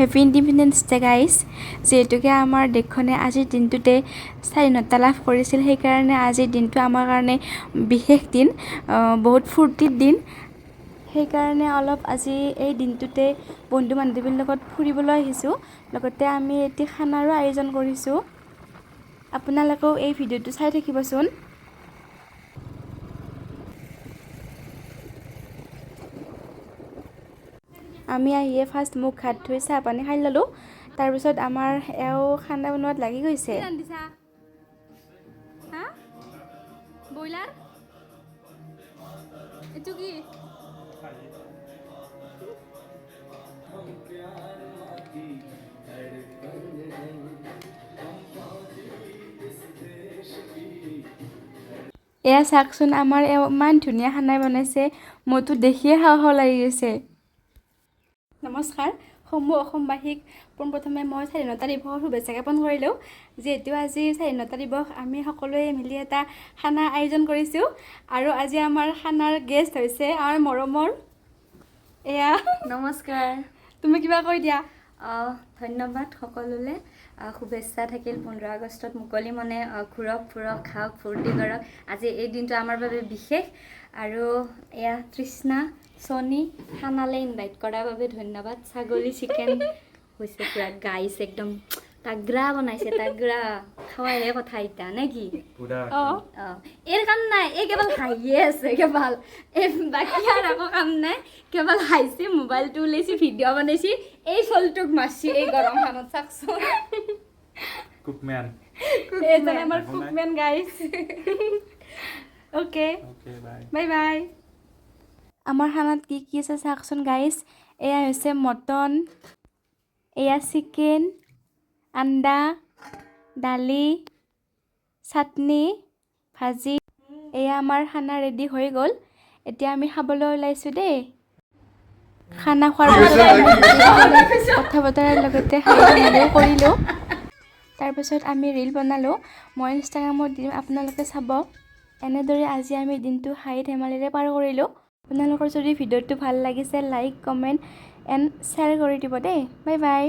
Happy independence day guys. যিহেতুকে আমাৰ দেশখনে আজিৰ দিনটোতে স্বাধীনতা লাভ কৰিছিল, সেইকাৰণে আজিৰ দিনটো আমাৰ কাৰণে বিশেষ দিন, বহুত ফূৰ্তিৰ দিন। সেইকাৰণে অলপ আজি এই দিনটোতে বন্ধু বান্ধৱীৰ লগত ফুৰিবলৈ আহিছোঁ। লগতে আমি এটি খানাৰো আয়োজন কৰিছোঁ। আপোনালোকেও এই ভিডিঅ'টো চাই থাকিবচোন। আমি আহিয়ে ফাৰ্ষ্ট মুখ হাত ধুই চাহ পানী খাই ল'লোঁ। তাৰপিছত আমাৰ এওঁ খানা বনোৱাত লাগি গৈছে। ব্ৰইলাৰ এইটো কি? এয়া চাওকচোন, আমাৰ ইমান ধুনীয়া খানা বনাইছে, মোৰতো দেখিয়ে খাওঁ খাওঁ লাগি গৈছে। নমস্কাৰ, সমূহ অসমবাসীক পোনপ্ৰথমে মই স্বাধীনতা দিৱসৰ শুভেচ্ছা জ্ঞাপন কৰিলোঁ। যিহেতু আজি স্বাধীনতা দিৱস, আমি সকলোৱে মিলি এটা খানা আয়োজন কৰিছোঁ। আৰু আজি আমাৰ খানাৰ গেষ্ট হৈছে আমাৰ মৰমৰ এয়া। নমস্কাৰ। তুমি কিবা কৈ দিয়া। ধন্যবাদ সকলোলৈ। শুভেচ্ছা থাকিল 15 আগষ্টত মুকলি মনে ঘূৰক ফুৰক খাওক ফূৰ্তি কৰক। আজি এই দিনটো আমাৰ বাবে বিশেষ। আৰু এয়া তৃষ্ণা ছনী খানালৈ ইনভাইট কৰাৰ বাবে ধন্যবাদ। ছাগলী চিকেন হৈছে পুৰা গাইছ, একদম তাগৰা বনাইছে, তাগৰা খাৱাইহে কথা এতিয়া নে কি? এই কাম নাই, এই কেৱল হাঁহিয়ে আছে কেৱল, এই বাকী আৰু একো কাম নাই। কেৱল হাঁহিছে, মোবাইলটো ওলাইছে, ভিডিঅ' বনাইছে, এই চলটোক মাৰছি এই গৰমখনত চাওকচোন। কুকমেন এইজন আমাৰ কুকমেন গাইছ। Okay bye bye. আমাৰ খানাত কি কি আছে চাওকচোন গাইছ। এয়া হৈছে মটন, এয়া চিকেন, আন্দা, দালি, চাটনি, ভাজি। এয়া আমাৰ খানা ৰেডি হৈ গ'ল। এতিয়া আমি খাবলৈ ওলাইছোঁ দেই। খানা খোৱাৰ পিছত কথা বতৰাৰ লগতে খাই কৰিলোঁ। তাৰপিছত আমি ৰীল বনালোঁ, মই ইনষ্টাগ্ৰামত দিম, আপোনালোকে চাব। এনেদৰে আজি আমি দিনটো হাঁহি ধেমালিৰে পাৰ কৰিলোঁ। আপোনালোকৰ যদি ভিডিঅ'টো ভাল লাগিছে, লাইক কমেণ্ট এণ্ড শ্বেয়াৰ কৰি দিব দেই। Bye bye.